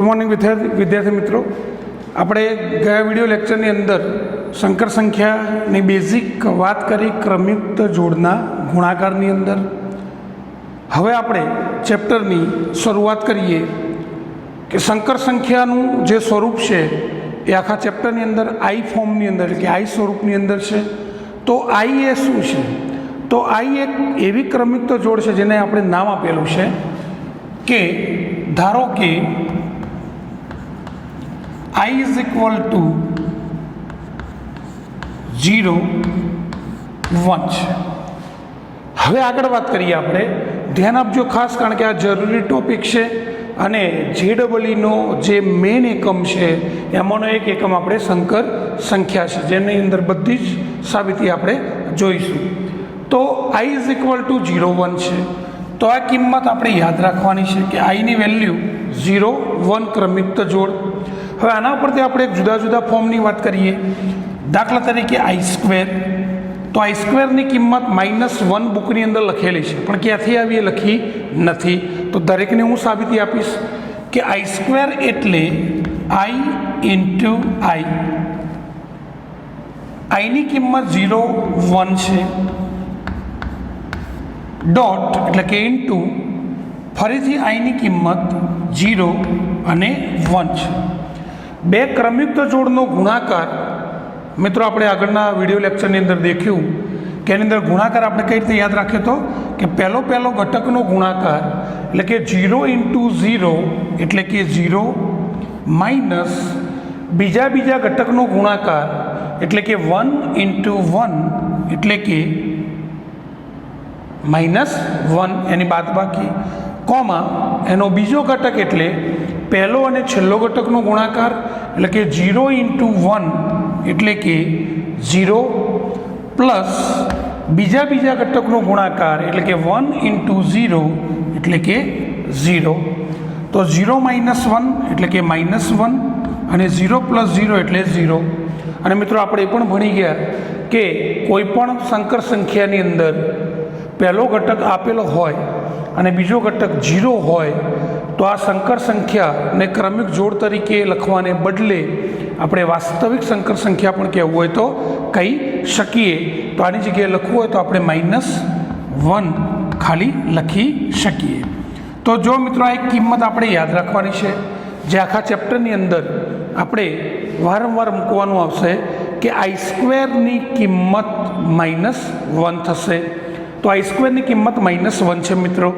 Good morning विद्यार्थी मित्रों, આપણે ગયા વિડિયો લેક્ચરની અંદર સંકર સંખ્યાની બેઝિક વાત કરી ક્રમયુક્ત જોડના ગુણાકારની અંદર. હવે આપણે ચેપ્ટરની શરૂઆત કરીએ કે સંકર સંખ્યાનું જે સ્વરૂપ છે એ આખા ચેપ્ટરની અંદર આઈ ફોર્મની અંદર એટલે કે આઈ સ્વરૂપની અંદર છે. તો આઈ એ શું છે? તો આઈ એક એવી ક્રમયુક્ત જોડ છે જેને આપણે નામ આપેલું છે કે ધારો કે I is equal to 0, 1 છે. હવે આગળ વાત કરીએ આપણે. ધ્યાન આપજો ખાસ, કારણ કે આ જરૂરી ટોપિક છે અને JEEનો જે મેઇન એકમ છે એમાંનો એક એકમ આપણે સંકર સંખ્યા છે, જેની અંદર બધી જ સાબિતી આપણે જોઈશું. તો I is equal to 0, 1 છે. તો આ કિંમત આપણે યાદ રાખવાની છે કે આઈની વેલ્યુ 0, 1 ક્રમયુક્ત જોડ. હવે આના ઉપરથી આપણે એક જુદા જુદા ફોર્મની વાત કરીએ. દાખલા તરીકે આઈ સ્ક્વેર. તો આઈ સ્ક્વેરની કિંમત -1 બુકની અંદર લખેલી છે, પણ ક્યાંથી આવી એ લખી નથી. તો દરેકને હું સાબિતી આપીશ કે આઈ સ્ક્વેર એટલે આઈ ઇન્ટુ આઈ. આઈની કિંમત 0, 1 છે. ડોટ એટલે કે ઇન્ટુ ફરીથી આઈની કિંમત 0 અને 1 છે. બે ક્રમયુક્ત જોડનો ગુણાકાર મિત્રો આપણે આગળના વિડીયો લેક્ચરની અંદર દેખ્યું કે એની અંદર ગુણાકાર આપણે કઈ રીતે યાદ રાખ્યો હતો કે પહેલો ઘટકનો ગુણાકાર એટલે કે 0 ઇન્ટુ 0 એટલે કે 0 માઇનસ બીજા ઘટકનો ગુણાકાર એટલે કે 1 ઇન્ટુ 1 એટલે કે -1 એની બાદબાકી, કોમા એનો બીજો ઘટક એટલે પહેલો અને છેલ્લો ઘટકનો ગુણાકાર એટલે કે 0 ઇન્ટુ 1 એટલે કે 0 પ્લસ બીજા ઘટકનો ગુણાકાર એટલે કે 1 ઇન્ટુ 0 એટલે કે 0. તો 0 -1 એટલે કે -1 અને 0 + 0 એટલે 0. અને મિત્રો આપણે એ પણ ભણી ગયા કે કોઈ પણ સંકર સંખ્યાની અંદર પહેલો ઘટક આપેલો હોય અને બીજો ઘટક 0 હોય તો આ સંકર સંખ્યાને ક્રમિક જોડ તરીકે લખવાને બદલે આપણે વાસ્તવિક સંકર સંખ્યા પણ કહેવું હોય તો કહી શકીએ. તો આની જગ્યાએ લખવું હોય તો આપણે -1 ખાલી લખી શકીએ. તો જો મિત્રો આ એક કિંમત આપણે યાદ રાખવાની છે, જે આખા ચેપ્ટરની અંદર આપણે વારંવાર મૂકવાનું આવશે કે આઈ સ્ક્વેરની કિંમત -1 થશે. તો આઈ સ્ક્વેરની કિંમત -1 છે મિત્રો.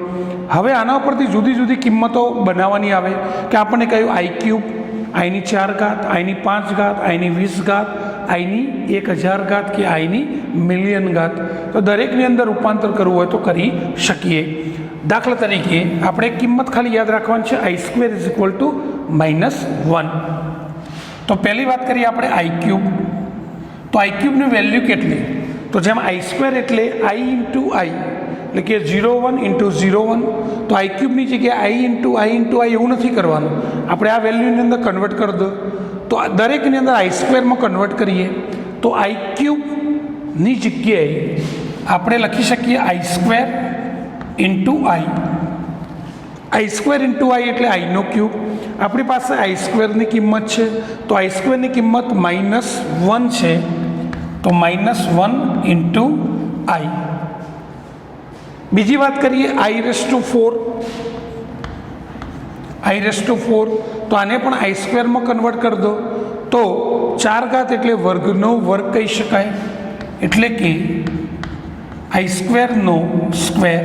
હવે આના ઉપરથી જુદી કિંમતો બનાવવાની આવે કે આપણને કહ્યું આઈ ક્યુબ, આઈની 4 ઘાત, આઈની 5 ઘાત, આઈની 20 ઘાત, આઈની 1000 ઘાત કે આઈની મિલિયન ઘાત. તો દરેકની અંદર રૂપાંતર કરવું હોય તો કરી શકીએ. દાખલા તરીકે આપણે કિંમત ખાલી યાદ રાખવાની છે, i square is equal two -1. તો પહેલી વાત કરીએ આપણે આઈ ક્યુબ. તો આઈ ક્યુબની વેલ્યુ કેટલી? તો જેમ આઈ સ્ક્વેર એટલે આઈ ઇન્ટુ આઈ એટલે કે 0, 1 ઇન્ટુ 0, 1. તો આઈ ક્યુબની જગ્યાએ આઈ ઇન્ટુ આઈ એવું નથી કરવાનું, આપણે આ વેલ્યુની અંદર કન્વર્ટ કરી દો. તો દરેકની અંદર આઈ સ્ક્વેરમાં કન્વર્ટ કરીએ તો આઈ ક્યુબની જગ્યાએ આપણે લખી શકીએ i square into I. I square into આઈ એટલે આઈનો ક્યુબ. આપણી પાસે આઈ સ્ક્વેરની કિંમત છે, તો આઈ સ્ક્વેરની કિંમત -1 છે. તો -1 ઇન્ટુ આઈ. બીજી વાત કરીએ i⁴. i⁴ તો આને પણ આઈ સ્ક્વેરમાં કન્વર્ટ કરી દો તો 4 ઘાત એટલે વર્ગનો વર્ગ કહી શકાય, એટલે કે આઈ સ્ક્વેરનો સ્ક્વેર.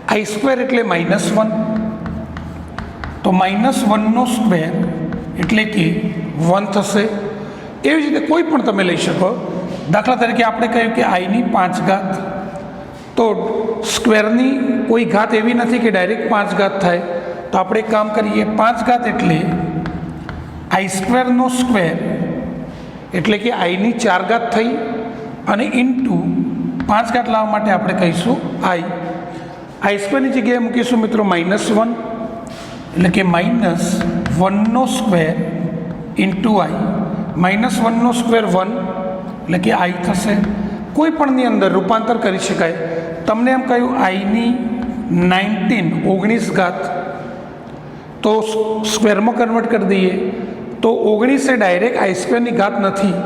આઈ સ્ક્વેર એટલે -1, તો -1નો સ્ક્વેર એટલે કે 1 થશે. એવી જ રીતે કોઈ પણ તમે લઈ શકો. દાખલા તરીકે આપણે કહ્યું કે આઈની 5 ઘાત. તો સ્ક્વેરની કોઈ ઘાત એવી નથી કે ડાયરેક્ટ 5 ઘાત થાય. તો આપણે એક કામ કરીએ, 5 ઘાત એટલે આઈ સ્ક્વેરનો સ્ક્વેર એટલે કે આઈની 4 ઘાત થઈ અને ઇન્ટુ 5 ઘાત લાવવા માટે આપણે કહીશું આઈ. આઈ સ્ક્વેરની જગ્યાએ મૂકીશું મિત્રો -1 એટલે કે -1નો સ્ક્વેર ઇન્ટુ આઈ. -1નો સ્ક્વેર 1 એટલે કે આઈ થશે. કોઈ પણની અંદર રૂપાંતર કરી શકાય. તમને એમ કહ્યું આઈની 19 ઘાત તો સ્ક્વેરમાં કન્વર્ટ કરી દઈએ તો 19 એ ડાયરેક્ટ આઈ સ્ક્વેરની ઘાત નથી,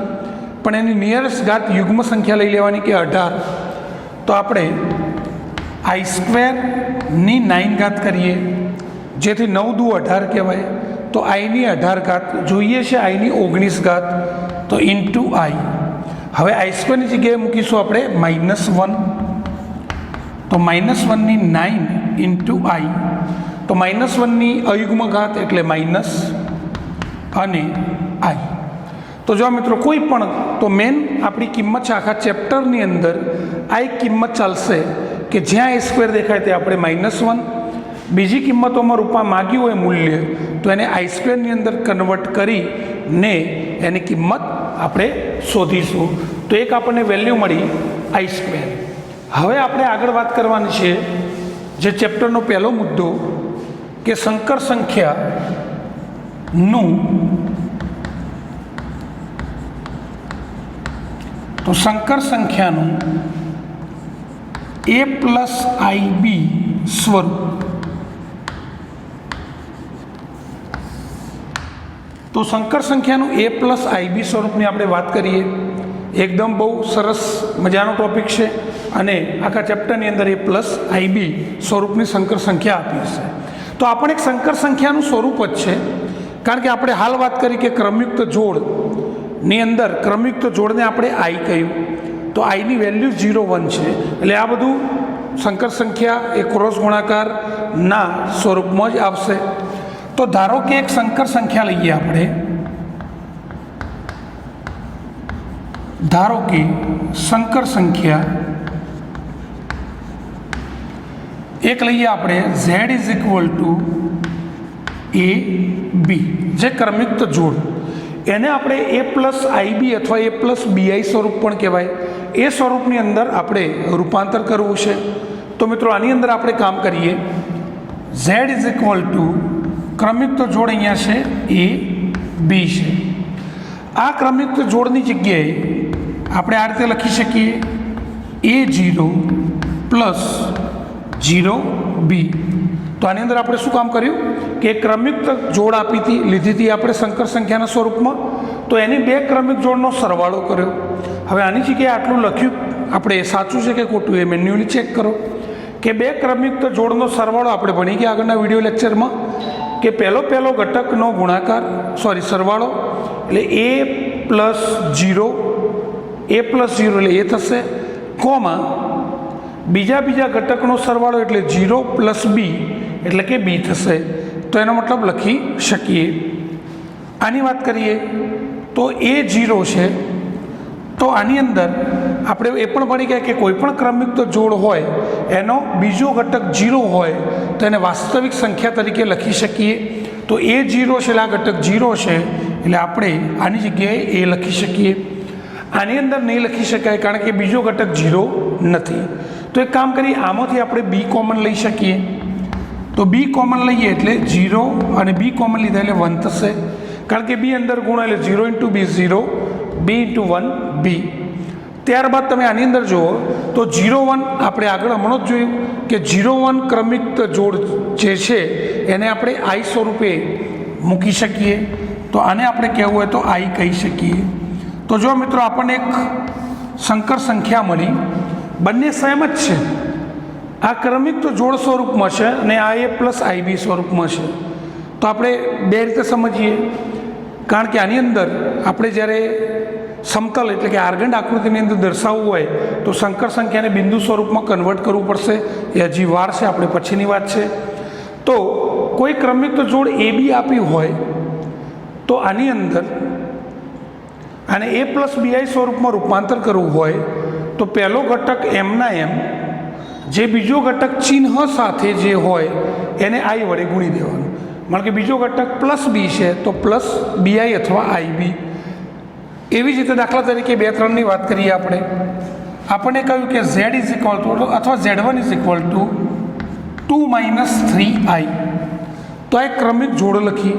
પણ એની નિયરેસ્ટ ઘાત યુગ્મ સંખ્યા લઈ લેવાની કે 18. તો આપણે આઈ સ્ક્વેરની 9 ઘાત કરીએ, જેથી 9 દુ 18 કહેવાય. તો આઈની 18 ઘાત જોઈએ છે, આઈની 19 ઘાત, તો ઇન્ટુ આઈ. હવે આઈ સ્ક્વેરની જગ્યાએ મૂકીશું આપણે -1, તો -1ની 9 ઇન્ટુ આઈ. તો -1ની અયુગ્મ ઘાત એટલે માઇનસ અને આઈ. તો જો મિત્રો કોઈ પણ, તો મેન આપણી કિંમત છે આખા ચેપ્ટરની અંદર આ એક કિંમત ચાલશે કે જ્યાં એ સ્ક્વેર દેખાય તે આપણે -1. બીજી કિંમતોમાં રૂપમાં માગ્યું હોય મૂલ્ય તો એને આઈ સ્ક્વેરની અંદર કન્વર્ટ કરીને એની કિંમત આપણે શોધીશું. તો એક આપણને વેલ્યુ મળી આઈ સ્ક્વેર. હવે આપણે આગળ વાત કરવાની છે જે ચેપ્ટરનો પહેલો મુદ્દો કે સંકર સંખ્યાનું, તો સંકર સંખ્યાનું a પ્લસ IB સ્વરૂપ. તો સંકર સંખ્યાનું a પ્લસ IB સ્વરૂપની આપણે વાત કરીએ. એકદમ બહુ સરસ મજાનો ટોપિક છે અને આખા ચેપ્ટરની અંદર a પ્લસ IB સ્વરૂપની સંકર સંખ્યા આપી છે. તો આપણે એક સંકર સંખ્યાનું સ્વરૂપ જ છે, કારણ કે આપણે હાલ વાત કરી કે ક્રમયુક્ત જોડની અંદર ક્રમયુક્ત જોડને આપણે આઈ કહ્યું, તો આઈની વેલ્યુ 0, 1 છે. એટલે આ બધું સંકર સંખ્યા એ ક્રોસ ગુણાકારના સ્વરૂપમાં જ આવશે. તો ધારો કે એક સંકર સંખ્યા લઈએ આપણે, ધારો કે સંકર સંખ્યા એક લઈએ આપણે z = AB, જે ક્રમયુક્ત જોડ. એને આપણે a પ્લસ IB અથવા a પ્લસ BI સ્વરૂપ પણ કહેવાય. એ સ્વરૂપની અંદર આપણે રૂપાંતર કરવું છે. તો મિત્રો આની અંદર આપણે કામ કરીએ. z = ક્રમયુક્ત જોડ અહીંયા છે AB છે. આ ક્રમયુક્ત જોડની જગ્યાએ આપણે આ રીતે લખી શકીએ A0 પ્લસ 0B. તો આની અંદર આપણે શું કામ કર્યું કે ક્રમયુક્ત જોડ લીધી હતી આપણે સંકર સંખ્યાના સ્વરૂપમાં, તો એની બે ક્રમિક જોડનો સરવાળો કર્યો. હવે આની જગ્યાએ આટલું લખ્યું આપણે, સાચું છે કે ખોટું એ મેન્યુઅલી ચેક કરો કે બે ક્રમયુક્ત જોડનો સરવાળો આપણે ભણી ગયા આગળના વિડીયો લેક્ચરમાં કે પહેલો ઘટકનો ગુણાકાર સરવાળો એટલે a પ્લસ 0 એટલે એ થશે, કોમા બીજા ઘટકનો સરવાળો એટલે 0 પ્લસ b એટલે કે b થશે. તો એનો મતલબ લખી શકીએ. આની વાત કરીએ તો A0 છે, તો આની અંદર આપણે એ પણ ભણી ગયા કે કોઈ પણ ક્રમયુક્ત જોડ હોય એનો બીજો ઘટક 0 હોય તો એને વાસ્તવિક સંખ્યા તરીકે લખી શકીએ. તો A0 છે એટલે આ ઘટક 0 છે એટલે આપણે આની જગ્યાએ એ લખી શકીએ. આની અંદર નહીં લખી શકાય કારણ કે બીજો ઘટક 0 નથી. તો એક કામ કરીએ, આમાંથી આપણે b કોમન લઈ શકીએ. તો b કોમન લઈએ એટલે 0 અને b કોમન લીધા એટલે 1 થશે, કારણ કે b અંદર ગુણ એટલે 0 × b 0, b × 1 b. ત્યારબાદ તમે આની અંદર જુઓ તો 0 1 આપણે આગળ હમણાં જ જોયું કે 0 1 ક્રમિક જોડ જે છે એને આપણે આઈ સ્વરૂપે મૂકી શકીએ. તો આને આપણે કહેવું હોય તો આઈ કહી શકીએ. તો જો મિત્રો આપણને એક સંકર સંખ્યા મળી, બંને સેમ જ છે. આ ક્રમિક જોડ સ્વરૂપમાં છે અને આ a પ્લસ IB સ્વરૂપમાં છે. તો આપણે બે રીતે સમજીએ, કારણ કે આની અંદર આપણે જ્યારે સમતલ એટલે કે આર્ગંડ આકૃતિની અંદર દર્શાવવું હોય તો સંકર સંખ્યાને બિંદુ સ્વરૂપમાં કન્વર્ટ કરવું પડશે. એ હજી વાર છે, આપણે પછીની વાત છે. તો કોઈ ક્રમિક જોડ AB આપ્યું હોય તો આની અંદર આને a પ્લસ BI સ્વરૂપમાં રૂપાંતર કરવું હોય તો પહેલો ઘટક એમના એમ, જે બીજો ઘટક ચિહ્ન સાથે જે હોય એને આઈ વડે ગુણી દેવાનું. કારણ કે બીજો ઘટક પ્લસ b છે તો પ્લસ BI અથવા IB. એવી જ રીતે દાખલા તરીકે 2 3ની વાત કરીએ આપણને કહ્યું કે z અથવા z1 = 2 - 3i. તો આ એક ક્રમિક જોડ લખી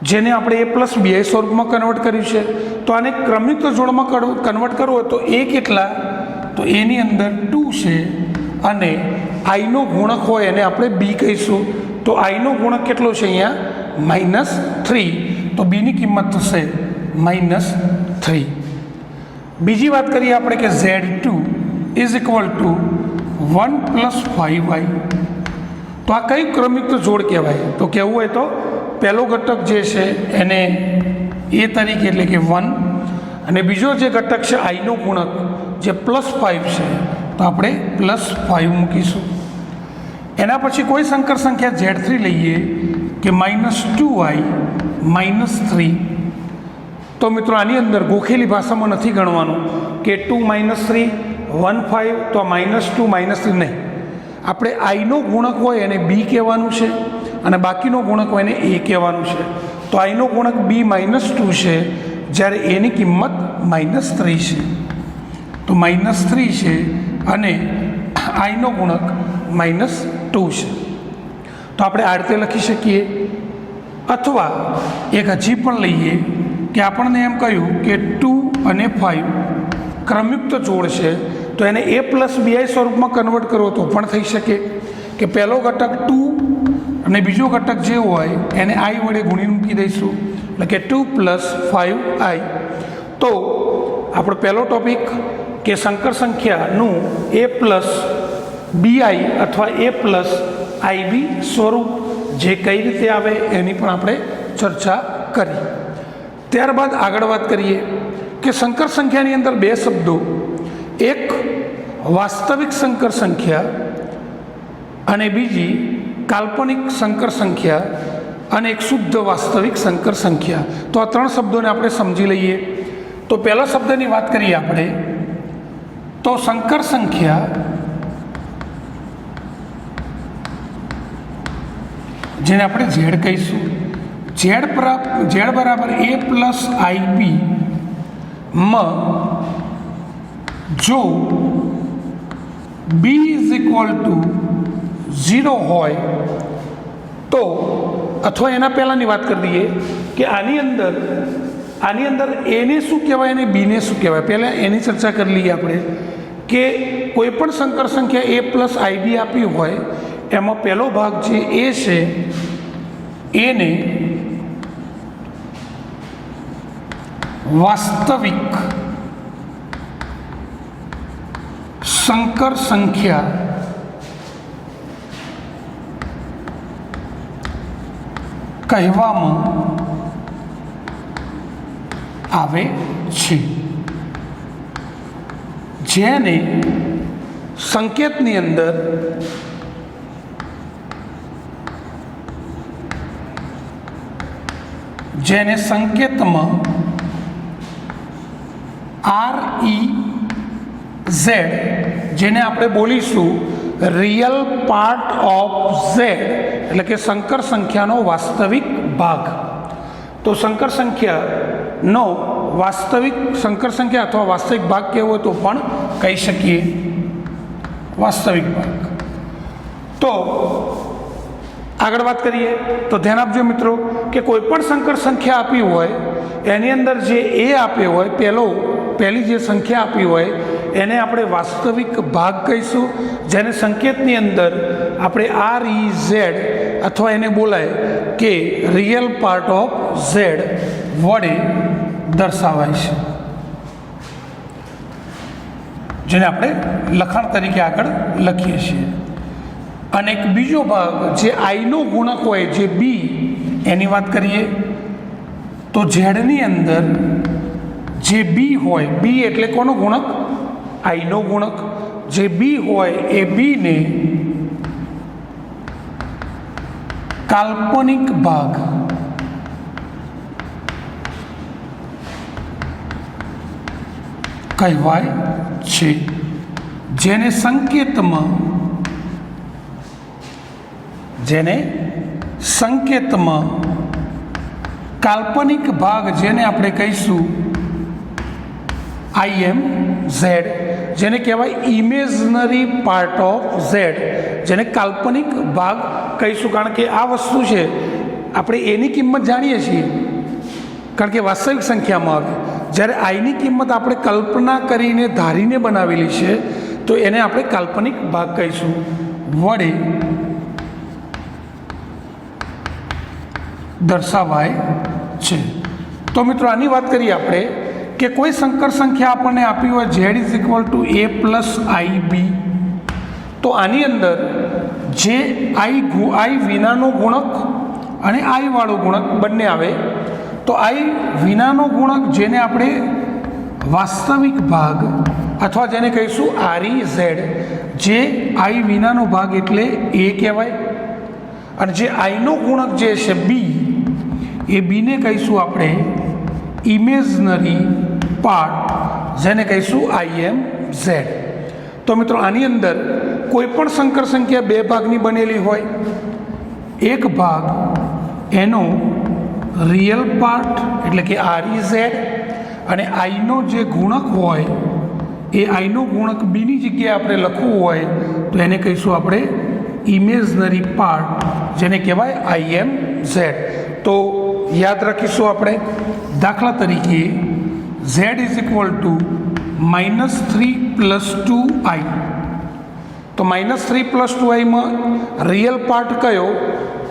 જેને આપણે a પ્લસ BI સ્વરૂપમાં કન્વર્ટ કર્યું છે. તો આને ક્રમિક જોડમાં કન્વર્ટ કરવું હોય તો a કેટલા, તો એની અંદર 2 છે અને આઈનો ગુણક હોય એને આપણે b કહીશું. તો આઈનો ગુણક કેટલો છે અહીંયા -3, તો બીની કિંમત થશે -3. બીજી વાત કરીએ આપણે કે Z2 is equal two 1 + 5y. તો આ કઈ ક્રમિક જોડ કહેવાય? તો કહેવું હોય તો પહેલો ઘટક જે છે એને એ તરીકે એટલે કે 1, અને બીજો જે ઘટક છે આઈનો ગુણક જે +5 છે તો આપણે +5 મૂકીશું. એના પછી કોઈ સંકર સંખ્યા Z3 લઈએ કે -2i -3. તો મિત્રો આની અંદર ગોખેલી ભાષામાં નથી ગણવાનું કે 2 - 3 1 5, તો -2 -3 નહીં. આપણે આઈનો ગુણક હોય એને બી કહેવાનું છે અને બાકીનો ગુણક હોય એને એ કહેવાનું છે. તો આઈનો ગુણક b -2 છે, જ્યારે એની કિંમત -3 છે. તો -3 છે અને આઈનો ગુણક -2 છે. તો આપણે આ રીતે લખી શકીએ. અથવા એક હજી પણ લઈએ કે આપણને એમ કહ્યું કે 2 અને 5 ક્રમયુક્ત જોડ છે, તો એને a + bi સ્વરૂપમાં કન્વર્ટ કરો તો પણ થઈ શકે કે પહેલો ઘટક 2 અને બીજો ઘટક જે હોય એને i વડે ગુણીને મૂકી દઈશું, એટલે કે 2 + 5i. તો આપણો પહેલો ટોપિક કે સંકર સંખ્યાનું a + bi અથવા a + ib સ્વરૂપ જે કઈ રીતે આવે એની પણ આપણે ચર્ચા કરી. ત્યારબાદ આગળ વાત કરીએ કે સંકર સંખ્યાની અંદર બે શબ્દો, એક વાસ્તવિક સંકર સંખ્યા અને બીજી કાલ્પનિક સંકર સંખ્યા અને એક શુદ્ધ વાસ્તવિક સંકર સંખ્યા. તો આ ત્રણ શબ્દોને આપણે સમજી લઈએ. તો પહેલા શબ્દની વાત કરીએ આપણે તો સંકર સંખ્યા જેને આપણે ઝેડ કહીશું. ઝેડ બરાબર a + ib માં જો b = 0 હોય તો, અથવા એના પહેલાંની વાત કરી દઈએ કે આની અંદર એને શું કહેવાય અને બીને શું કહેવાય. પહેલાં એની ચર્ચા કરી લઈએ આપણે કે કોઈ પણ સંકર સંખ્યા a + ib આપી હોય એમાં પહેલો ભાગ જે એ છે એને વાસ્તવિક સંકર સંખ્યા કહેવામાં આવે છે, જેને સંકેતની અંદર સંકેતમાં REZ, જેને આપણે બોલીશું રિયલ પાર્ટ ઓફ Z, એટલે કે સંકર સંખ્યાનો વાસ્તવિક ભાગ. તો સંકર સંખ્યાનો વાસ્તવિક સંકર સંખ્યા અથવા વાસ્તવિક ભાગ કેવો હોય તો પણ કહી શકીએ વાસ્તવિક ભાગ. તો આગળ વાત કરીએ તો ધ્યાન આપજો મિત્રો કે કોઈ પણ સંકર સંખ્યા આપી હોય એની અંદર જે એ આપ્યો હોય, પહેલી જે સંખ્યા આપી હોય એને આપણે વાસ્તવિક ભાગ કહીશું, જેને સંકેતની અંદર આપણે REZ અથવા એને બોલાય કે રિયલ પાર્ટ ઓફ Z વડે દર્શાવાય છે, જેને આપણે લખાણ તરીકે આગળ લખીએ છીએ. અને એક બીજો ભાગ જે આઈનો ગુણક હોય જે બી, એની વાત કરીએ તો ઝેડની અંદર જે બી હોય, બી એટલે કોનો ગુણક? આઈનો ગુણક. જે બી હોય એ બીને કાલ્પનિક ભાગ કહેવાય છે, જેને સંકેતમાં કાલ્પનિક ભાગ જેને આપણે કહીશું IMZ, જેને કહેવાય ઇમેજનરી પાર્ટ ઓફ Z, જેને કાલ્પનિક ભાગ કહીશું. કારણ કે આ વસ્તુ છે આપણે એની કિંમત જાણીએ છીએ કારણ કે વાસ્તવિક સંખ્યામાં આવે, જ્યારે આઈની કિંમત આપણે કલ્પના કરીને ધારીને બનાવેલી છે તો એને આપણે કાલ્પનિક ભાગ કહીશું. વડે દર્શાવાય છે। તો મિત્રો આની વાત કરીએ આપણે કે કોઈ સંકર સંખ્યા આપણને આપી હોય z is equal to a plus I B, તો આની અંદર જે આઈ વિનાનો ગુણક અને આઈ વાળો ગુણક બંને આવે, તો આઈ વિનાનો ગુણક જેને આપણે વાસ્તવિક ભાગ અથવા જેને કહીશું REZ, જે આઈ વિનાનો ભાગ એટલે a કહેવાય, અને જે આઈનો ગુણક જે છે બી, એ બીને કહીશું આપણે ઇમેજનરી પાર્ટ, જેને કહીશું IMZ। તો મિત્રો આની અંદર કોઈ પણ સંકર સંખ્યા બે ભાગની બનેલી હોય, એક ભાગ એનો રિયલ પાર્ટ એટલે કે REZ, અને આઈનો જે ગુણક હોય એ આઈનો ગુણક બીની જગ્યાએ આપણે લખવું હોય તો એને કહીશું આપણે ઇમેજનરી પાર્ટ, જેને કહેવાય IMZ। તો યાદ રાખીશું આપણે, દાખલા તરીકે z is equal two -3 + 2i, તો -3 + 2iમાં રિયલ પાર્ટ કયો?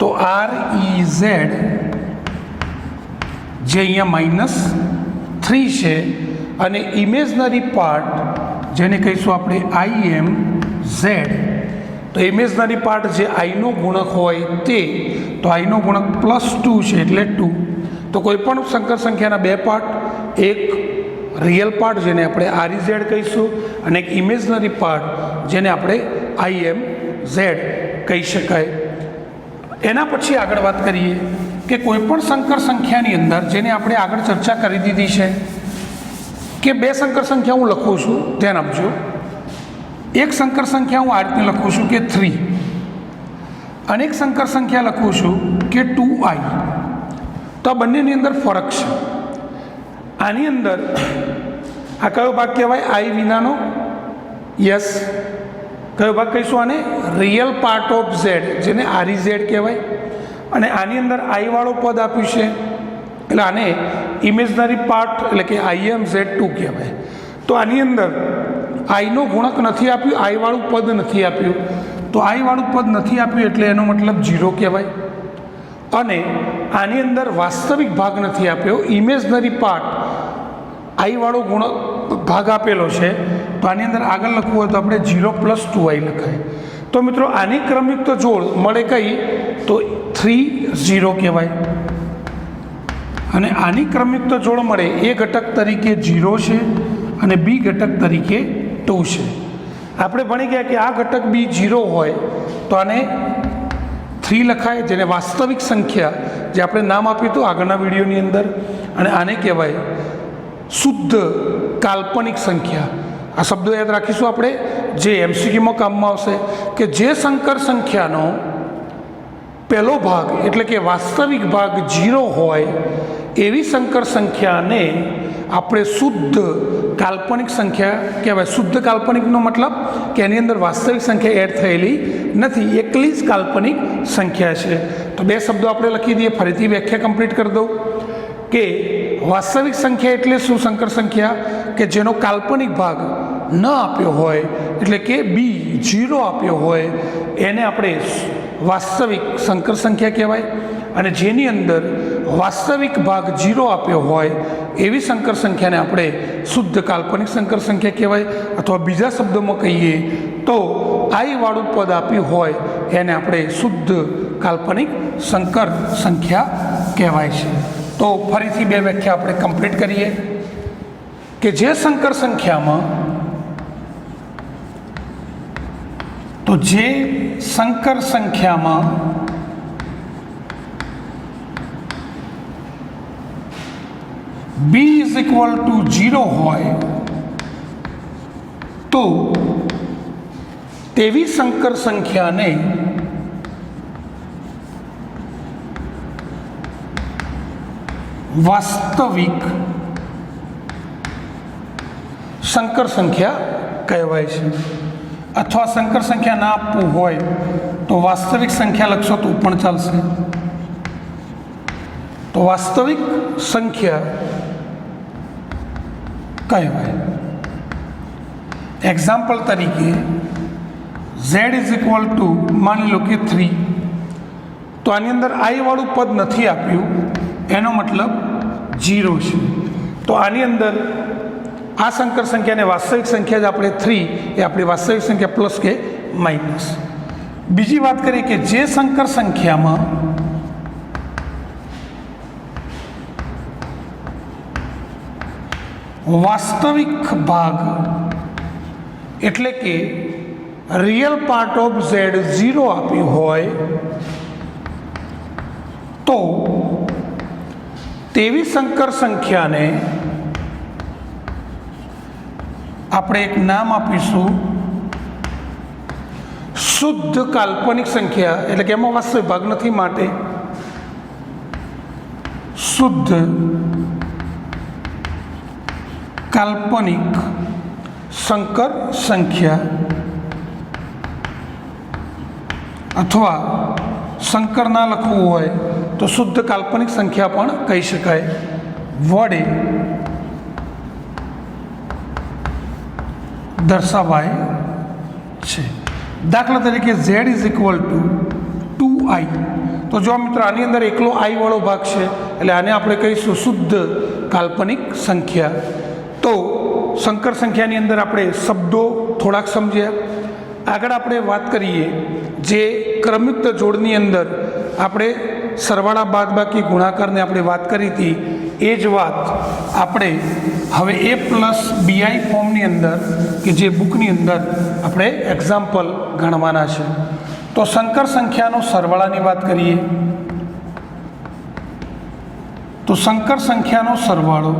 તો REZ, જે અહીંયા -3 છે, અને ઇમેજનરી પાર્ટ જેને કહીશું આપણે IMZ, તો ઇમેજનરી પાર્ટ જે આઈનો ગુણક હોય તે, તો આઈનો ગુણક +2 છે એટલે 2। તો કોઈ પણ સંકર સંખ્યાના બે પાર્ટ, એક રિયલ પાર્ટ જેને આપણે REZ કહીશું અને એક ઇમેજનરી પાર્ટ જેને આપણે IMZ કહી શકાય। એના પછી આગળ વાત કરીએ કે કોઈ પણ સંકર સંખ્યાની અંદર, જેને આપણે આગળ ચર્ચા કરી દીધી છે કે બે સંકર સંખ્યા હું લખું છું, ધ્યાન આપજો। એક સંકર સંખ્યા હું આ રીતે લખું છું કે 3, અને એક સંકર સંખ્યા લખું છું કે 2i। તો આ બંનેની અંદર ફરક છે। આની અંદર આ કયો ભાગ કહેવાય? આઈ વિનાનો, યસ। કયો ભાગ કહીશું આને? રિયલ પાર્ટ ઓફ ઝેડ, જેને REZ કહેવાય। અને આની અંદર આઈ વાળું પદ આપ્યું છે એટલે આને ઇમેજનરી પાર્ટ એટલે કે IMZ2 કહેવાય। તો આની અંદર આઈનો ગુણક નથી આપ્યું, આઈ વાળું પદ નથી આપ્યું, તો આઈ વાળું પદ નથી આપ્યું એટલે એનો મતલબ 0 કહેવાય। અને આની અંદર વાસ્તવિક ભાગ નથી આપ્યો, ઇમેજનરી પાર્ટ આઈ વાળો ગુણક ભાગ આપેલો છે, તો આની અંદર આગળ લખવું હોય તો આપણે 0 + 2i લખાય। તો મિત્રો આની ક્રમિક તો જોડ મળે કઈ? તો 3 0 કહેવાય। અને આની ક્રમિક તો જોડ મળે એ ઘટક તરીકે 0 છે અને બી ઘટક તરીકે 2 છે। આપણે ભણી ગયા કે આ ઘટક બી 0 હોય તો આને 3 લખાય, જેને વાસ્તવિક સંખ્યા, જે આપણે નામ આપ્યું હતું આગળના વિડીયોની અંદર, અને આને કહેવાય શુદ્ધ કાલ્પનિક સંખ્યા। આ શબ્દો યાદ રાખીશું આપણે, જે MCQમાં કામમાં આવશે, કે જે સંકર સંખ્યાનો પહેલો ભાગ એટલે કે વાસ્તવિક ભાગ 0 હોય એવી સંકર સંખ્યાને આપણે શુદ્ધ કાલ્પનિક સંખ્યા કહેવાય। શુદ્ધ કાલ્પનિકનો મતલબ કે એની અંદર વાસ્તવિક સંખ્યા એડ થયેલી નથી, એકલી જ કાલ્પનિક સંખ્યા છે। તો બે શબ્દો આપણે લખી દઈએ, ફરીથી વ્યાખ્યા કમ્પ્લીટ કરી દઉં કે વાસ્તવિક સંખ્યા એટલે શું? સંકર સંખ્યા કે જેનો કાલ્પનિક ભાગ ન આપ્યો હોય, એટલે કે બી 0 આપ્યો હોય, એને આપણે વાસ્તવિક સંકર સંખ્યા કહેવાય। અને જેની અંદર વાસ્તવિક ભાગ 0 આપ્યો હોય એવી સંકર સંખ્યાને આપણે શુદ્ધ કાલ્પનિક સંકર સંખ્યા કહેવાય। અથવા બીજા શબ્દોમાં કહીએ તો આઈ વાળું પદ આપ્યું હોય એને આપણે શુદ્ધ કાલ્પનિક સંકર સંખ્યા કહેવાય છે। તો ફરીથી બે વ્યાખ્યા આપણે કમ્પ્લીટ કરીએ કે જે સંકર સંખ્યામાં, તો જે સંકર સંખ્યામાં b ઇઝ ઇક્વલ ટુ 0 હોય તો તેવી સંકર સંખ્યાને વાસ્તવિક સંકર સંખ્યા કહેવાય છે। અથવા સંકર સંખ્યા ના આપવું હોય તો વાસ્તવિક સંખ્યા લખશો તો પણ ચાલશે। તો વાસ્તવિક સંખ્યા કહેવાય। એક્ઝામ્પલ તરીકે z ઇઝ ઇક્વલ ટુ, માની લો કે 3, તો આની અંદર આઈ વાળું પદ નથી આપ્યું, એનો મતલબ 0 છે. તો આની અંદર આ સંકર સંખ્યાને વાસ્તવિક સંખ્યા જ આપણે 3 એ આપણી વાસ્તવિક સંખ્યા પ્લસ કે માઇનસ. બીજી વાત કરીએ કે જે સંકર સંખ્યામાં વાસ્તવિક ભાગ એટલે કે રિયલ પાર્ટ ઓફ ઝેડ 0 આપ્યું હોય તો તેવી સંકર સંખ્યાને આપણે એક નામ આપીશું શુદ્ધ કાલ્પનિક સંખ્યા, એટલે કે એમાં વાસ્તવિક ભાગ નથી માટે શુદ્ધ કાલ્પનિક સંકર સંખ્યા, અથવા સંકર ના લખવું હોય તો શુદ્ધ કાલ્પનિક સંખ્યા પણ કહી શકાય, વડે દર્શાવાય છે. દાખલા તરીકે z is equal two 2i. તો જો મિત્રો આની અંદર એકલો i વાળો ભાગ છે એટલે આને આપણે કહીશું શુદ્ધ કાલ્પનિક સંખ્યા. તો સંકર સંખ્યાની અંદર આપણે શબ્દો થોડાક સમજ્યા. આગળ આપણે વાત કરીએ જે ક્રમયુક્ત જોડની અંદર આપણે સરવાળા બાદબાકી ગુણાકારને આપણે વાત કરી હતી, એ જ વાત આપણે હવે a પ્લસ bi ફોર્મની અંદર કે જે બુકની અંદર આપણે એક્ઝામ્પલ ગણવાના છે. તો સંકર સંખ્યાનો સરવાળાની વાત કરીએ તો સંકર સંખ્યાનો સરવાળો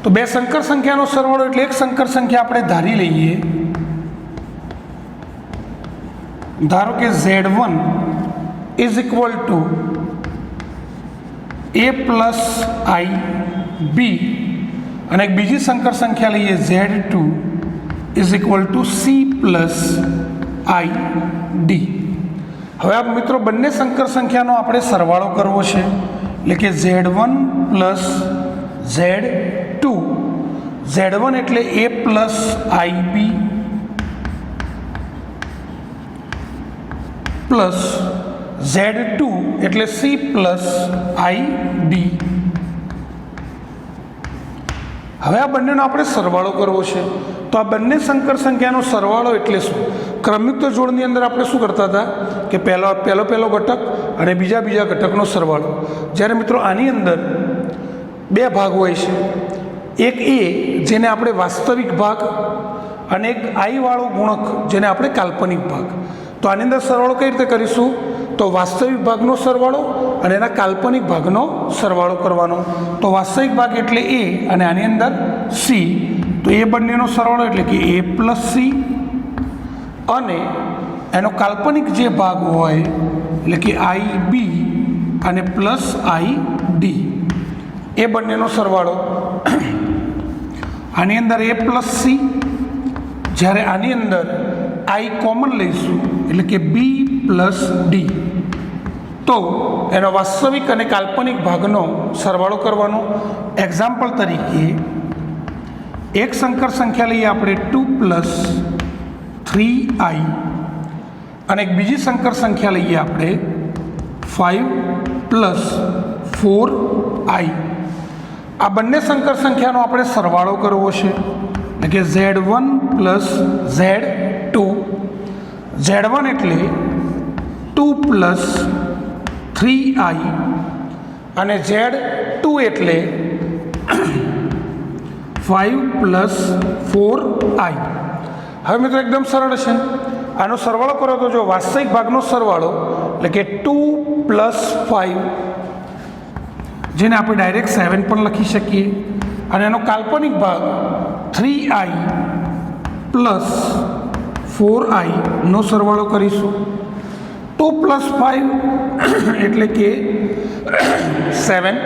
તો બે સંકર સંખ્યાનો સરવાળો એટલે એક સંકર સંખ્યા આપણે ધારી લઈએ. ધારો કે z1 is equal to a plus i b, અને એક બીજી સંકર સંખ્યા લઈએ z2 is equal two c plus i d. હવે આ મિત્રો બંને સંકર સંખ્યાનો આપણે સરવાળો કરવો છે, એટલે કે z1 પ્લસ z2. z1 એટલે a plus ib plus z2 એટલે c પ્લસ id. હવે આ બંનેનો આપણે સરવાળો કરવો છે. તો આ બંને સંકર સંખ્યાનો સરવાળો એટલે શું? ક્રમયુક્ત જોડની અંદર આપણે શું કરતા હતા કે પહેલો ઘટક અને બીજા ઘટકનો સરવાળો. જ્યારે મિત્રો આની અંદર બે ભાગ હોય છે, એક એ જેને આપણે વાસ્તવિક ભાગ અને એક આઈ વાળો ગુણક જેને આપણે કાલ્પનિક ભાગ. તો આની અંદર સરવાળો કઈ રીતે કરીશું? તો વાસ્તવિક ભાગનો સરવાળો અને એના કાલ્પનિક ભાગનો સરવાળો કરવાનો. તો વાસ્તવિક ભાગ એટલે a અને આની અંદર c. તો એ બંનેનો સરવાળો એટલે કે a પ્લસ c, અને એનો કાલ્પનિક જે ભાગ હોય એટલે કે ib અને પ્લસ id, એ બંનેનો સરવાળો. આની અંદર a પ્લસ c, જ્યારે આની અંદર i કોમન લઈશું એટલે કે b પ્લસ d, તો એનો વાસ્તવિક અને કાલ્પનિક ભાગનો સરવાળો કરવાનો. એક્ઝામ્પલ તરીકે એક સંકર સંખ્યા લઈએ આપણે 2 પ્લસ 3i, અને એક બીજી સંકર સંખ્યા લઈએ આપણે 5 પ્લસ 4i. આ બંને સંકર સંખ્યાનો આપણે સરવાળો કરવો છે, એટલે કે z1 પ્લસ z2. z1 એટલે 2 પ્લસ 3i અને z2 એટલે 5 પ્લસ 4i. હવે મિત્રો એકદમ સરળ છે. આનો સરવાળો કરો તો જો વાસ્તવિક ભાગનો સરવાળો એટલે કે 2 પ્લસ 5, જેને આપણે ડાયરેક્ટ 7 પણ લખી શકીએ, અને એનો કાલ્પનિક ભાગ 3i પ્લસ 4i નો સરવાળો કરીશું. 2 પ્લસ 5 એટલે કે 7,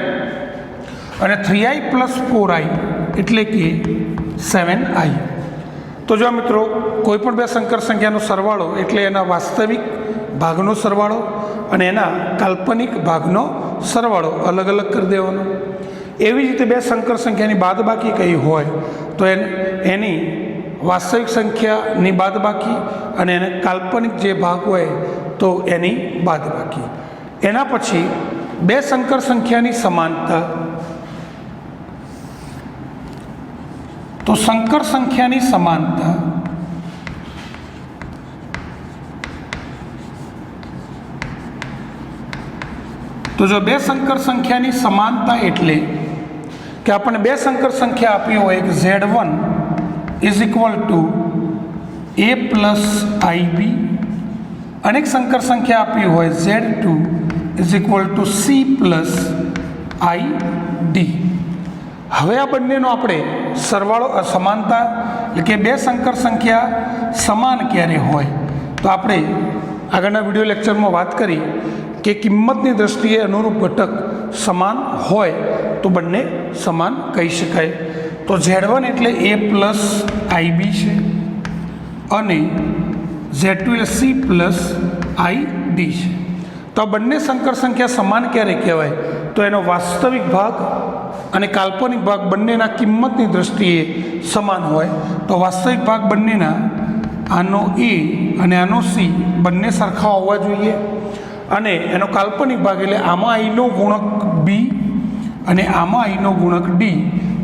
અને 3i પ્લસ 4i એટલે કે 7i. તો જો મિત્રો કોઈ પણ બે સંકર સંખ્યાનો સરવાળો એટલે એના વાસ્તવિક ભાગનો સરવાળો અને એના કાલ્પનિક ભાગનો સરવાળો અલગ અલગ કરી દેવાનો. એવી જ રીતે બે સંકર સંખ્યાની બાદબાકી કઈ હોય તો એની વાસ્તવિક સંખ્યાની બાદબાકી અને એને કાલ્પનિક જે ભાગ હોય તો એની બાદબાકી. એના પછી બે સંકર સંખ્યાની સમાનતા. તો સંકર સંખ્યાની સમાનતા તો જો બે સંકર સંખ્યાની સમાનતા એટલે કે આપણને બે સંકર સંખ્યા આપી હોય કે Z1 is equal to a plus IB, અનેક સંકર સંખ્યા આપી હોય Z2 is equal two C plus ID. હવે આ બંનેનો આપણે સરવાળો સમાનતા એટલે કે બે સંકર સંખ્યા સમાન ક્યારે હોય તો આપણે આગળના વિડીયો લેક્ચરમાં વાત કરી કે કિંમતની દ્રષ્ટિએ અનુરૂપ ઘટક સમાન હોય તો બંને સમાન કહી શકાય. તો Z1 એટલે a પ્લસ IB છે અને Z2 એટલે C પ્લસ ID છે. તો આ બંને સંકર સંખ્યા સમાન ક્યારે કહેવાય તો એનો વાસ્તવિક ભાગ અને કાલ્પનિક ભાગ બંનેના કિંમતની દ્રષ્ટિએ સમાન હોય. તો વાસ્તવિક ભાગ બંનેના આનો A અને આનો C બંને સરખા હોવા જોઈએ અને એનો કાલ્પનિક ભાગ એટલે આમાં આઈનો ગુણક B અને આમાં આઈનો ગુણક D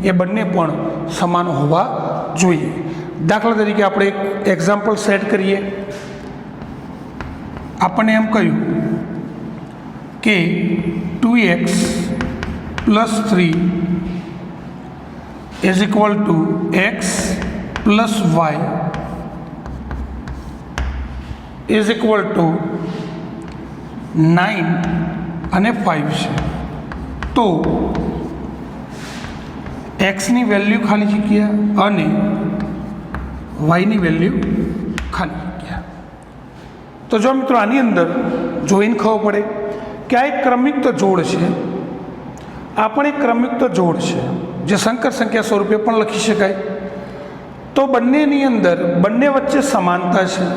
એ બંને પણ સમાન હોવા જોઈએ. દાખલા તરીકે આપણે એક એક્ઝામ્પલ સેટ કરીએ. આપણને એમ કહ્યું કે 2x plus 3 is equal two x plus y is equal two 9 અને 5 છે. તો એક્સની વેલ્યુ ખાલી જગ્યા અને વાયની વેલ્યુ ખાલી જગ્યા. તો જો મિત્રો આની અંદર જોઈને ખબર પડે કે આ એક ક્રમિક જોડ છે, આ પણ એક ક્રમિક જોડ છે જે સંકર સંખ્યા સ્વરૂપે પણ લખી શકાય. તો બંનેની અંદર બંને વચ્ચે સમાનતા છે.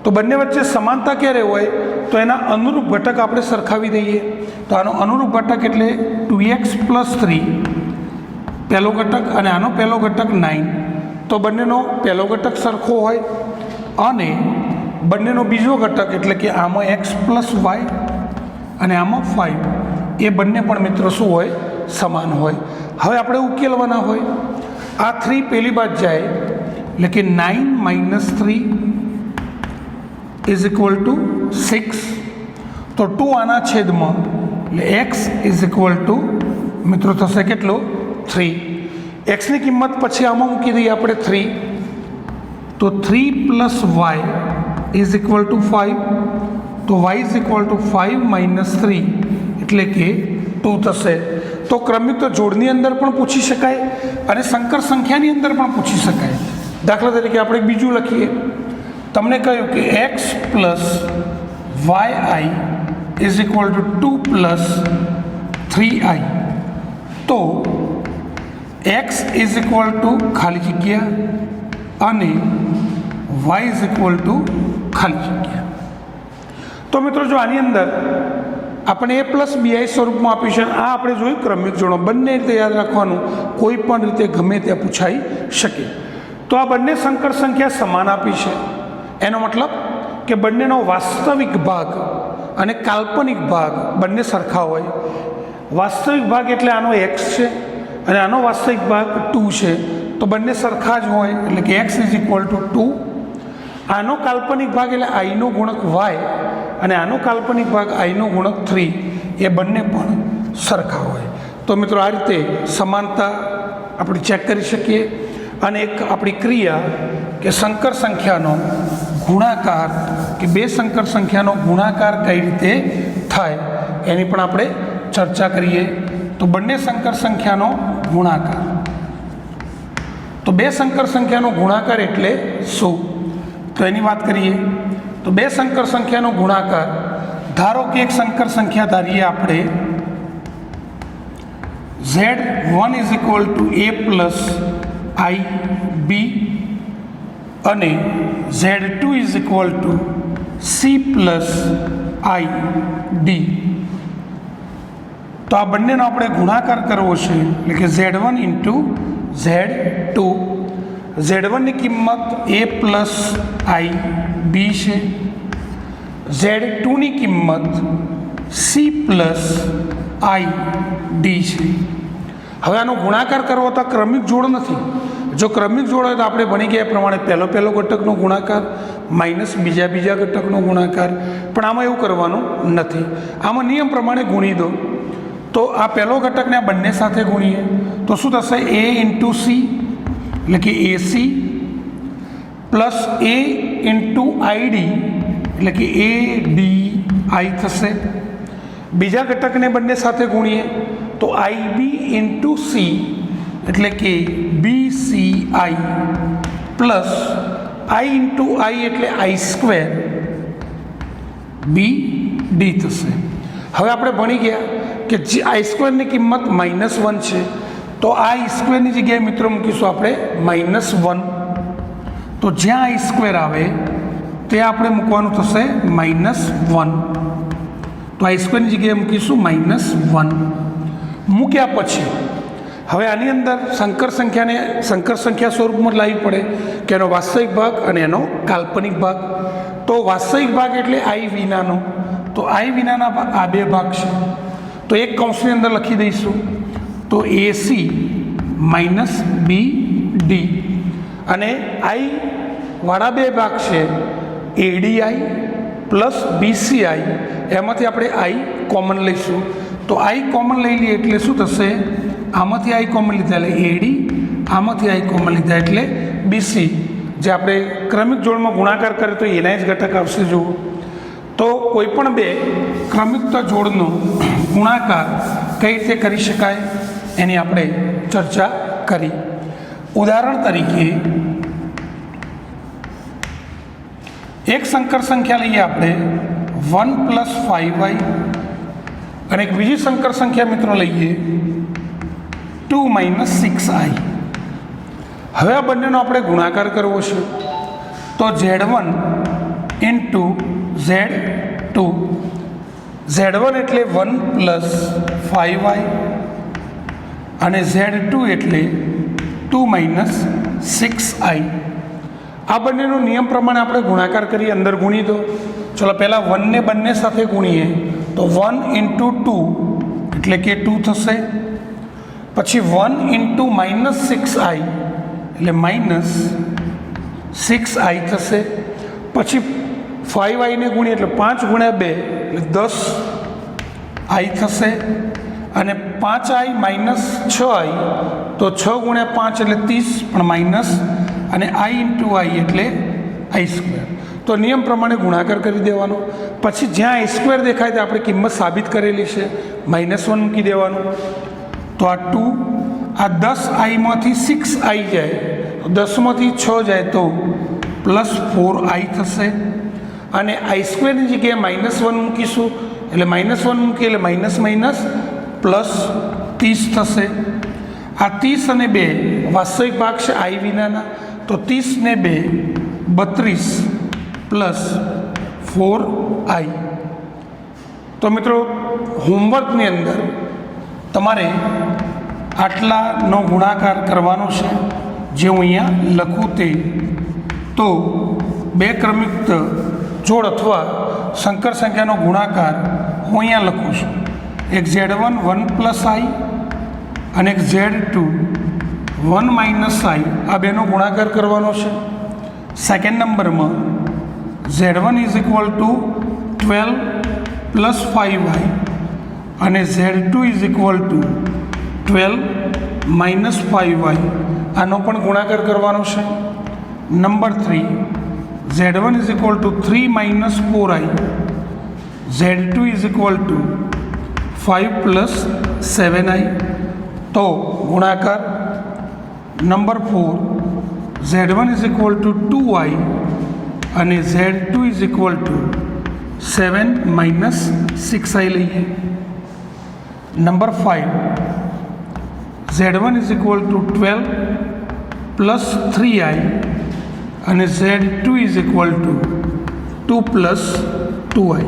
તો બંને વચ્ચે સમાનતા ક્યારે હોય તો એના અનુરૂપ ઘટક આપણે સરખાવી દઈએ. તો આનો અનુરૂપ ઘટક એટલે 2x પ્લસ 3 પહેલો ઘટક અને આનો પહેલો ઘટક 9. તો બંનેનો પહેલો ઘટક સરખો હોય અને બંનેનો બીજો ઘટક એટલે કે આમાં x પ્લસ y અને આમાં 5 એ બંને પણ મિત્રો શું હોય સમાન હોય. હવે આપણે ઉકેલવાના હોય. આ 3 પહેલી બાદ જાય એટલે કે 9 માઇનસ 3 ઇઝ ઇક્વલ ટુ 6. તો 2 આના છેદમાં એટલે x ઇઝ ઇક્વલ ટુ મિત્રો થશે કેટલો 3. એક્સની કિંમત પછી આમાં મૂકી દઈએ આપણે 3. તો 3 plus y is equal to 5. તો y is equal to 5 minus 3 એટલે કે 2 થશે. તો ક્રમિક જોડની અંદર પણ પૂછી શકાય અને સંકર સંખ્યાની અંદર પણ પૂછી શકાય. દાખલા તરીકે આપણે બીજું લખીએ. તમને કહ્યું કે x plus yi is equal two 2 plus 3i. તો x ઇઝ ઇક્વલ ટુ ખાલી જગ્યા અને y ઇઝ ઇક્વલ ટુ ખાલી જગ્યા. તો મિત્રો જો આની અંદર આપણે a પ્લસ bi સ્વરૂપમાં આપ્યું છે. આ આપણે જોયું ક્રમિક જોડો. બંને રીતે યાદ રાખવાનું, કોઈ પણ રીતે ગમે ત્યાં પૂછાઈ શકે. તો આ બંને સંકર સંખ્યા સમાન આપી છે. એનો મતલબ કે બંનેનો વાસ્તવિક ભાગ અને કાલ્પનિક ભાગ બંને સરખા હોય. વાસ્તવિક ભાગ એટલે આનો x છે અને આનો વાસ્તવિક ભાગ 2 છે. તો બંને સરખા જ હોય એટલે કે x ઇઝ ઇક્વલ ટુ 2. આનો કાલ્પનિક ભાગ એટલે આઈનો ગુણક y અને આનો કાલ્પનિક ભાગ આઈનો ગુણક 3 એ બંને પણ સરખા હોય. તો મિત્રો આ રીતે સમાનતા આપણે ચેક કરી શકીએ. અને એક આપણી ક્રિયા કે સંકર સંખ્યાનો ગુણાકાર કે બે સંકર સંખ્યાનો ગુણાકાર કઈ રીતે થાય એની પણ આપણે ચર્ચા કરીએ. તો બંને સંકર સંખ્યાનો ગુણાકાર. તો બે સંકર સંખ્યાનો ગુણાકાર એટલે શું તો એની વાત કરીએ. તો બે સંકર સંખ્યાનો ગુણાકાર, ધારો કે એક સંકર સંખ્યા ધારીએ આપણે Z1 is equal to a plus IB અને Z2 is equal two C plus ID. તો આ બંનેનો આપણે ગુણાકાર કરવો છે, એટલે કે Z1 ઇન્ટુ Z2. Z1ની કિંમત a પ્લસ આઈ બી છે, Z2ની કિંમત c પ્લસ આઈ ડી છે. હવે આનો ગુણાકાર કરવો તો ક્રમિક જોડ નથી. જો ક્રમિક જોડ હોય તો આપણે ભણી ગયા પ્રમાણે પહેલો ઘટકનો ગુણાકાર માઇનસ બીજા ઘટકનો ગુણાકાર, પણ આમાં એવું કરવાનું નથી. આમાં નિયમ પ્રમાણે ગુણી દો. તો આ પહેલો ઘટકને આ બંને સાથે ગુણીએ તો શું થશે? a ઇન્ટુ સી એટલે કે AC plus a into ID એટલે કે ADI થશે. બીજા ઘટકને બંને સાથે ગુણીએ તો IB ઇન્ટુ સી એટલે કે BCI પ્લસ I ઇન્ટુ આઈ એટલે I² BD થશે. હવે આપણે ભણી ગયા કે જે I² કિંમત -1 છે, તો આ I² ની જગ્યાએ મિત્રો મૂકીશું આપણે -1. તો જ્યાં I² આવે ત્યાં આપણે મૂકવાનું થશે -1. તો I² ની જગ્યાએ મૂકીશું -1. મૂક્યા પછી હવે આની અંદર સંકર સંખ્યા સ્વરૂપમાં લાવવી પડે કે એનો વાસ્તવિક ભાગ અને એનો કાલ્પનિક ભાગ. તો વાસ્તવિક ભાગ એટલે I વિનાનો. તો I વિનાના આ બે ભાગ છે, તો એક કૌંસની અંદર લખી દઈશું. તો AC માઇનસ BD અને I વાળા બે ભાગ છે ADI પ્લસ BCI, એમાંથી આપણે I કોમન લઈશું. તો I કોમન લઈ લઈએ એટલે શું થશે? આમાંથી I કોમન લીધા એટલે AD, આમાંથી I કોમન લીધા એટલે BC. જે આપણે ક્રમિક જોડમાં ગુણાકાર કરીએ તો એના જ ઘટક આવશે. જુઓ, તો કોઈ પણ બે ક્રમિકતા જોડનો ગુણાકાર કઈ રીતે કરી શકાય એની આપણે ચર્ચા કરી. ઉદાહરણ તરીકે એક સંકર સંખ્યા લઈએ આપણે 1 પ્લસ 5y અને એક બીજી સંકર સંખ્યા મિત્રો લઈએ 2 માઇનસ 6i. હવે આ બંનેનો આપણે ગુણાકાર કરવો છે. તો Z1 ઇન્ટુ Z2. Z1 એટલે 1 પ્લસ 5y અને Z2 એટલે 2 માઇનસ 6i. આ બંનેનો નિયમ પ્રમાણે આપણે ગુણાકાર કરીએ, અંદર ગુણી દો. ચલો પહેલાં 1 ને બંને સાથે ગુણીએ તો 1 ઇન્ટુ 2 એટલે કે 2 થશે. પછી 1 ઇન્ટુ માઇનસ 6i એટલે માઇનસ 6i થશે. પછી 5i ને ગુણીએ એટલે 5 ગુણ્યા 2 એટલે 10i થશે. અને 5i માઇનસ 6i તો 6 ગુણ્યા 5 એટલે 30 પણ માઇનસ, અને I ઇન્ટુ આઈ એટલે I². તો નિયમ પ્રમાણે ગુણાકાર કરી દેવાનો. પછી જ્યાં I² દેખાય તો આપણે કિંમત સાબિત કરેલી છે, -1 મૂકી દેવાનું. તો આ 2, આ 10i માંથી 6i જાય, 10 માંથી 6 જાય તો +4i થશે. અને I² ની જગ્યાએ -1 મૂકીશું એટલે -1 મૂકીએ એટલે માઇનસ માઇનસ +30 થશે. આ 30 અને 2 વાસ્તવિક ભાગ છે I વિનાના, તો 30 ને 2 32 પ્લસ 4i. તો મિત્રો હોમવર્કની અંદર તમારે આટલાનો ગુણાકાર કરવાનો છે, જે હું અહીંયા લખું તે. તો બે ક્રમિક જોડ અથવા સંકર સંખ્યાનો ગુણાકાર હું અહીંયા લખું છું. એક Z1 1 પ્લસ i અને એક Z2 1 માઇનસ i. આ બેનો ગુણાકાર કરવાનો છે. સેકન્ડ નંબરમાં Z1 is equal two 12 plus 5i અને Z2 is equal two 12 minus 5i. આનો પણ ગુણાકાર કરવાનો છે. Number 3 Z1 is equal two 3 minus 4i, Z2 is equal to 5 plus 7i. તો ગુણાકાર. Number 4 Z1 is equal two 2i અને Z2 is equal two 7 minus 6i લઈએ. Number 5 Z1 is equal two 12 plus 3i અને Z2 is equal two 2 plus 2i.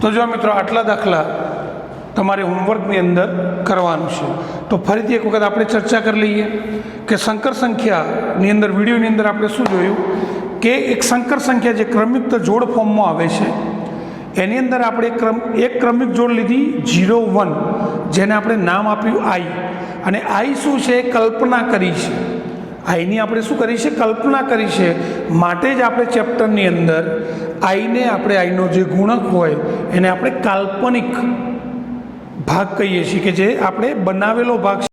તો જો મિત્રો આટલા દાખલા તમારે હોમવર્કની અંદર કરવાનું છે. તો ફરીથી એક વખત આપણે ચર્ચા કરી લઈએ કે સંકર સંખ્યાની અંદર વિડીયોની અંદર આપણે શું જોયું કે એક સંકર સંખ્યા જે ક્રમિક જોડ ફોર્મમાં આવે છે એની અંદર આપણે એક ક્રમિક જોડ લીધી 0 1, જેને આપણે નામ આપ્યું આઈ, અને આઈ શું છે કલ્પના કરી છે. આઈની આપણે શું કરી છે કલ્પના કરી છે. માટે જ આપણે ચેપ્ટરની અંદર આઈનો જે ગુણક હોય એને આપણે કાલ્પનિક ભાગ કહીએ છીએ કે જે આપણે બનાવેલો ભાગ